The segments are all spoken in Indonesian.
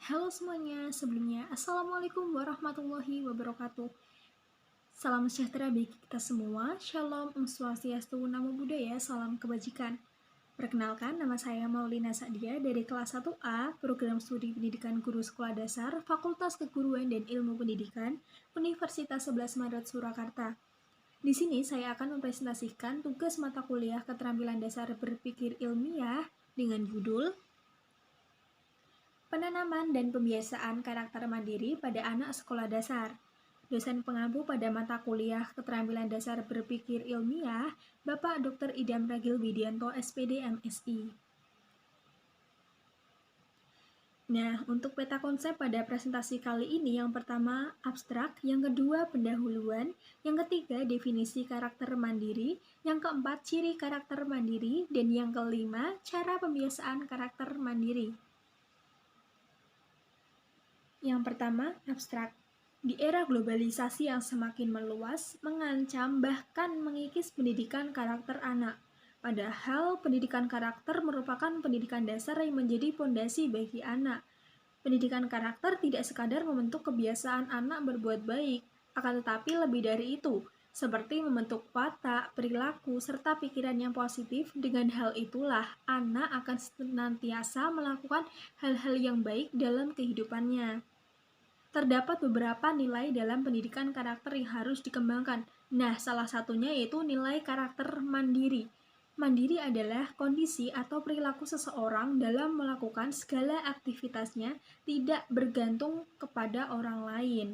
Halo semuanya, sebelumnya Assalamualaikum warahmatullahi wabarakatuh. Salam sejahtera bagi kita semua, Shalom, Om Swastiastu, Namo Buddhaya, salam kebajikan. Perkenalkan, nama saya Maulina Sa'dia dari kelas 1A, Program Studi Pendidikan Guru Sekolah Dasar, Fakultas Keguruan dan Ilmu Pendidikan, Universitas 11 Maret Surakarta. Di sini saya akan mempresentasikan tugas mata kuliah Keterampilan Dasar Berpikir Ilmiah dengan judul Penanaman dan Pembiasaan Karakter Mandiri pada Anak Sekolah Dasar. Dosen pengampu pada mata kuliah Keterampilan Dasar Berpikir Ilmiah, Bapak Dr. Idam Ragil Widianto, SPD, MSI. Nah, untuk peta konsep pada presentasi kali ini, yang pertama abstrak, yang kedua pendahuluan, yang ketiga definisi karakter mandiri, yang keempat ciri karakter mandiri, dan yang kelima cara pembiasaan karakter mandiri. Yang pertama, abstrak. Di era globalisasi yang semakin meluas, mengancam bahkan mengikis pendidikan karakter anak. Padahal pendidikan karakter merupakan pendidikan dasar yang menjadi fondasi bagi anak. Pendidikan karakter tidak sekadar membentuk kebiasaan anak berbuat baik, akan tetapi lebih dari itu, seperti membentuk watak, perilaku, serta pikiran yang positif. Dengan hal itulah, anak akan senantiasa melakukan hal-hal yang baik dalam kehidupannya. Terdapat beberapa nilai dalam pendidikan karakter yang harus dikembangkan. Nah, salah satunya yaitu nilai karakter mandiri. Mandiri adalah kondisi atau perilaku seseorang dalam melakukan segala aktivitasnya tidak bergantung kepada orang lain.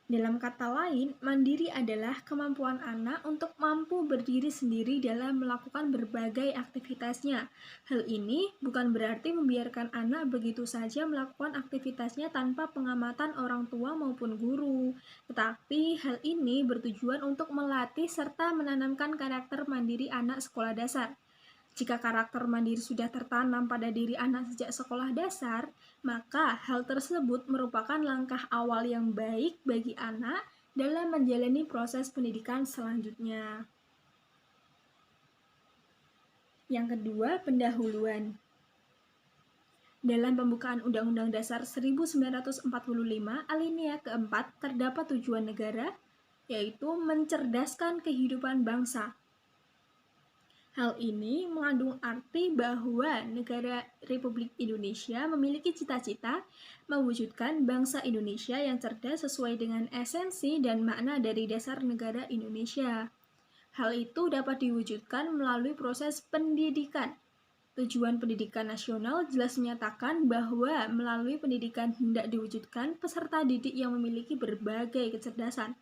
Dalam kata lain, mandiri adalah kemampuan anak untuk mampu berdiri sendiri dalam melakukan berbagai aktivitasnya. Hal ini bukan berarti membiarkan anak begitu saja melakukan aktivitasnya tanpa pengamatan orang tua maupun guru. Tetapi hal ini bertujuan untuk melatih serta menanamkan karakter mandiri anak sekolah dasar. Jika karakter mandiri sudah tertanam pada diri anak sejak sekolah dasar, maka hal tersebut merupakan langkah awal yang baik bagi anak dalam menjalani proses pendidikan selanjutnya. Yang kedua, pendahuluan. Dalam pembukaan Undang-Undang Dasar 1945, alinea keempat terdapat tujuan negara, yaitu mencerdaskan kehidupan bangsa. Hal ini mengandung arti bahwa negara Republik Indonesia memiliki cita-cita mewujudkan bangsa Indonesia yang cerdas sesuai dengan esensi dan makna dari dasar negara Indonesia. Hal itu dapat diwujudkan melalui proses pendidikan. Tujuan pendidikan nasional jelas menyatakan bahwa melalui pendidikan hendak diwujudkan peserta didik yang memiliki berbagai kecerdasan,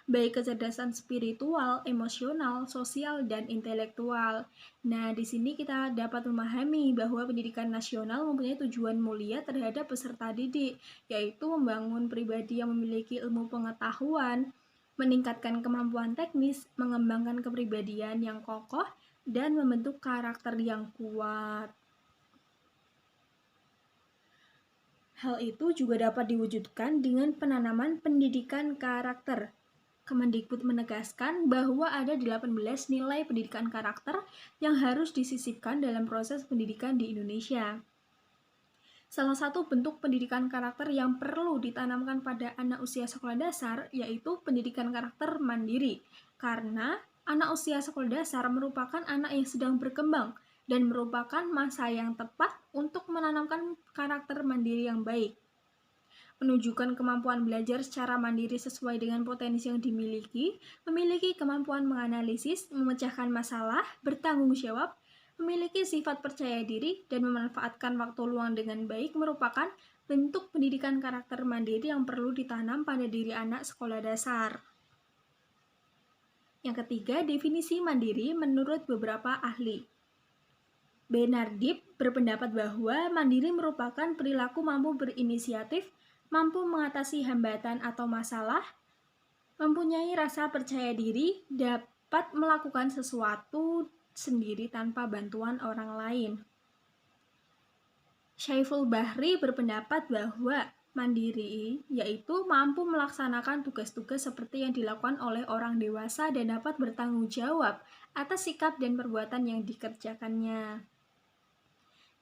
baik kecerdasan spiritual, emosional, sosial, dan intelektual. Nah, di sini kita dapat memahami bahwa pendidikan nasional mempunyai tujuan mulia terhadap peserta didik, yaitu membangun pribadi yang memiliki ilmu pengetahuan, meningkatkan kemampuan teknis, mengembangkan kepribadian yang kokoh, dan membentuk karakter yang kuat. Hal itu juga dapat diwujudkan dengan penanaman pendidikan karakter. Kemendikbud menegaskan bahwa ada 18 nilai pendidikan karakter yang harus disisipkan dalam proses pendidikan di Indonesia. Salah satu bentuk pendidikan karakter yang perlu ditanamkan pada anak usia sekolah dasar yaitu pendidikan karakter mandiri, karena anak usia sekolah dasar merupakan anak yang sedang berkembang dan merupakan masa yang tepat untuk menanamkan karakter mandiri yang baik. Menunjukkan kemampuan belajar secara mandiri sesuai dengan potensi yang dimiliki, memiliki kemampuan menganalisis, memecahkan masalah, bertanggung jawab, memiliki sifat percaya diri, dan memanfaatkan waktu luang dengan baik merupakan bentuk pendidikan karakter mandiri yang perlu ditanam pada diri anak sekolah dasar. Yang ketiga, definisi mandiri menurut beberapa ahli. Bernardip berpendapat bahwa mandiri merupakan perilaku mampu berinisiatif, mampu mengatasi hambatan atau masalah, mempunyai rasa percaya diri, dapat melakukan sesuatu sendiri tanpa bantuan orang lain. Syaiful Bahri berpendapat bahwa mandiri yaitu mampu melaksanakan tugas-tugas seperti yang dilakukan oleh orang dewasa dan dapat bertanggung jawab atas sikap dan perbuatan yang dikerjakannya.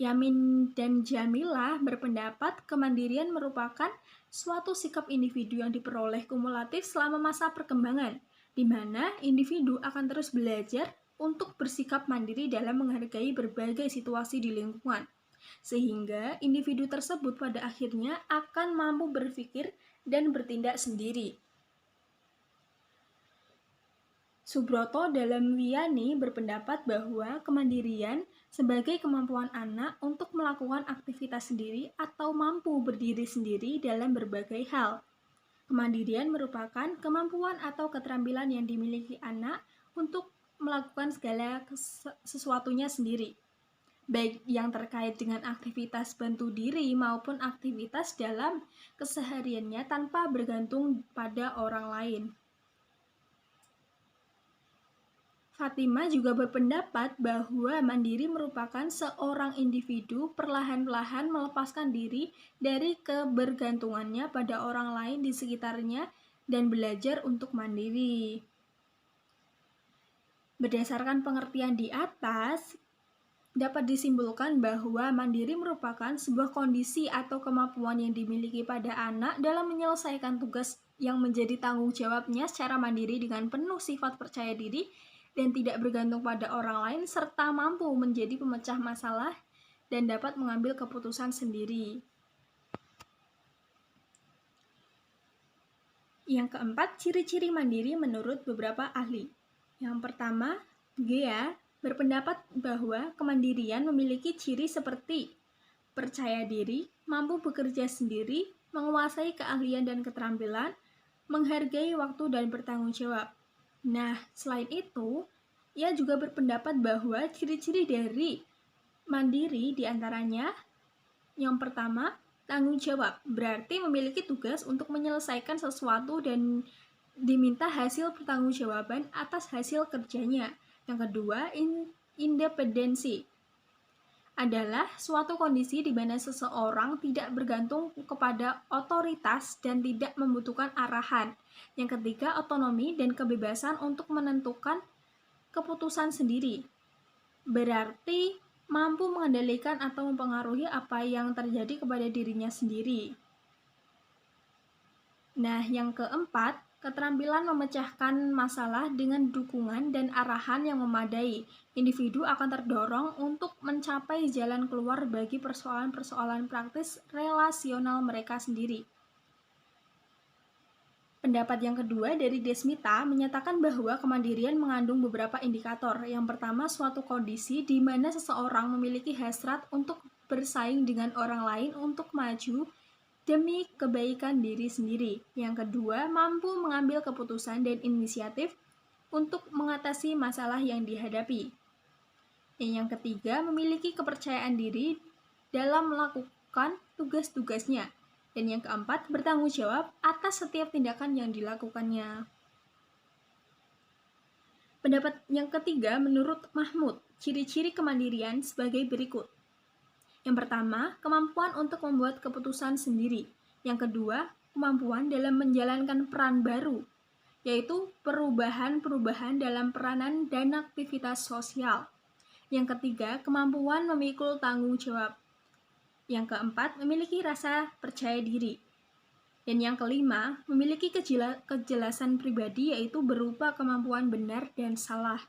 Yamin dan Jamilah berpendapat kemandirian merupakan suatu sikap individu yang diperoleh kumulatif selama masa perkembangan, di mana individu akan terus belajar untuk bersikap mandiri dalam menghargai berbagai situasi di lingkungan, sehingga individu tersebut pada akhirnya akan mampu berpikir dan bertindak sendiri. Subroto dalam Wiyani berpendapat bahwa kemandirian sebagai kemampuan anak untuk melakukan aktivitas sendiri atau mampu berdiri sendiri dalam berbagai hal. Kemandirian merupakan kemampuan atau keterampilan yang dimiliki anak untuk melakukan segala sesuatunya sendiri, baik yang terkait dengan aktivitas bantu diri maupun aktivitas dalam kesehariannya tanpa bergantung pada orang lain. Fatima juga berpendapat bahwa mandiri merupakan seorang individu perlahan-lahan melepaskan diri dari kebergantungannya pada orang lain di sekitarnya dan belajar untuk mandiri. Berdasarkan pengertian di atas, dapat disimpulkan bahwa mandiri merupakan sebuah kondisi atau kemampuan yang dimiliki pada anak dalam menyelesaikan tugas yang menjadi tanggung jawabnya secara mandiri dengan penuh sifat percaya diri dan tidak bergantung pada orang lain, serta mampu menjadi pemecah masalah dan dapat mengambil keputusan sendiri. Yang keempat, ciri-ciri mandiri menurut beberapa ahli. Yang pertama, Gea berpendapat bahwa kemandirian memiliki ciri seperti percaya diri, mampu bekerja sendiri, menguasai keahlian dan keterampilan, menghargai waktu dan bertanggung jawab. Nah, selain itu, ia juga berpendapat bahwa ciri-ciri dari mandiri diantaranya yang pertama, tanggung jawab, berarti memiliki tugas untuk menyelesaikan sesuatu dan diminta hasil pertanggungjawaban atas hasil kerjanya. Yang kedua, independensi adalah suatu kondisi di mana seseorang tidak bergantung kepada otoritas dan tidak membutuhkan arahan. Yang ketiga, otonomi dan kebebasan untuk menentukan keputusan sendiri. Berarti mampu mengendalikan atau mempengaruhi apa yang terjadi kepada dirinya sendiri. Nah, yang keempat, keterampilan memecahkan masalah dengan dukungan dan arahan yang memadai. Individu akan terdorong untuk mencapai jalan keluar bagi persoalan-persoalan praktis relasional mereka sendiri. Pendapat yang kedua dari Desmita menyatakan bahwa kemandirian mengandung beberapa indikator. Yang pertama, suatu kondisi di mana seseorang memiliki hasrat untuk bersaing dengan orang lain untuk maju demi kebaikan diri sendiri. Yang kedua, mampu mengambil keputusan dan inisiatif untuk mengatasi masalah yang dihadapi. Yang ketiga, memiliki kepercayaan diri dalam melakukan tugas-tugasnya. Dan yang keempat, bertanggung jawab atas setiap tindakan yang dilakukannya. Pendapat yang ketiga, menurut Mahmud, ciri-ciri kemandirian sebagai berikut. Yang pertama, kemampuan untuk membuat keputusan sendiri. Yang kedua, kemampuan dalam menjalankan peran baru, yaitu perubahan-perubahan dalam peranan dan aktivitas sosial. Yang ketiga, kemampuan memikul tanggung jawab. Yang keempat, memiliki rasa percaya diri. Dan yang kelima, memiliki kejelasan pribadi, yaitu berupa kemampuan benar dan salah.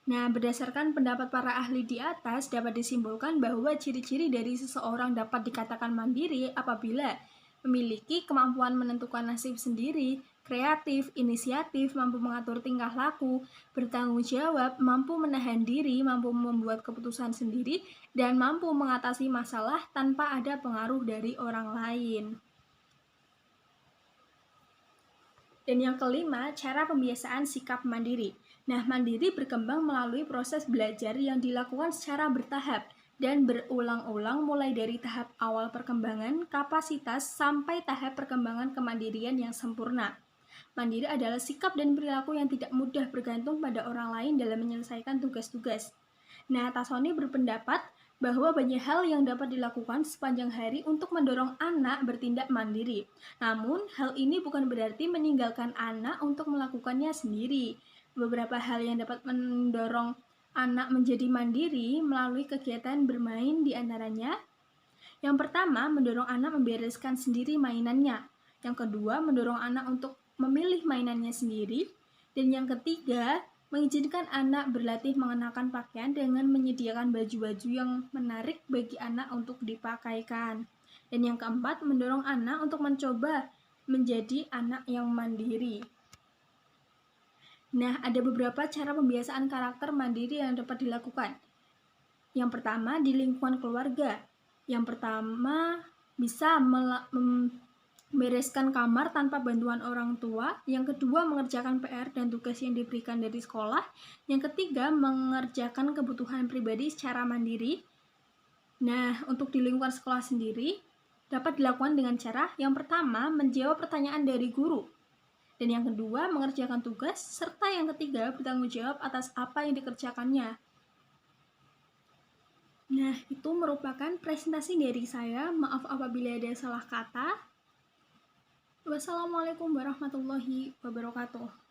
Nah, berdasarkan pendapat para ahli di atas, dapat disimpulkan bahwa ciri-ciri dari seseorang dapat dikatakan mandiri apabila memiliki kemampuan menentukan nasib sendiri, kreatif, inisiatif, mampu mengatur tingkah laku, bertanggung jawab, mampu menahan diri, mampu membuat keputusan sendiri, dan mampu mengatasi masalah tanpa ada pengaruh dari orang lain. Dan yang kelima, cara pembiasaan sikap mandiri. Nah, mandiri berkembang melalui proses belajar yang dilakukan secara bertahap dan berulang-ulang mulai dari tahap awal perkembangan kapasitas sampai tahap perkembangan kemandirian yang sempurna. Mandiri adalah sikap dan perilaku yang tidak mudah bergantung pada orang lain dalam menyelesaikan tugas-tugas. Nah, Tasoni berpendapat bahwa banyak hal yang dapat dilakukan sepanjang hari untuk mendorong anak bertindak mandiri. Namun, hal ini bukan berarti meninggalkan anak untuk melakukannya sendiri. Beberapa hal yang dapat mendorong anak menjadi mandiri melalui kegiatan bermain di antaranya. Yang pertama, mendorong anak membereskan sendiri mainannya. Yang kedua, mendorong anak untuk memilih mainannya sendiri. Dan yang ketiga, mengizinkan anak berlatih mengenakan pakaian dengan menyediakan baju-baju yang menarik bagi anak untuk dipakaikan. Dan yang keempat, mendorong anak untuk mencoba menjadi anak yang mandiri. Nah, ada beberapa cara pembiasaan karakter mandiri yang dapat dilakukan. Yang pertama, di lingkungan keluarga. Yang pertama, bisa membereskan kamar tanpa bantuan orang tua. Yang kedua, mengerjakan PR dan tugas yang diberikan dari sekolah. Yang ketiga, mengerjakan kebutuhan pribadi secara mandiri. Nah, untuk di lingkungan sekolah sendiri, dapat dilakukan dengan cara yang pertama, menjawab pertanyaan dari guru. Dan yang kedua, mengerjakan tugas, serta yang ketiga, bertanggung jawab atas apa yang dikerjakannya. Nah, itu merupakan presentasi dari saya. Maaf apabila ada salah kata. Wassalamualaikum warahmatullahi wabarakatuh.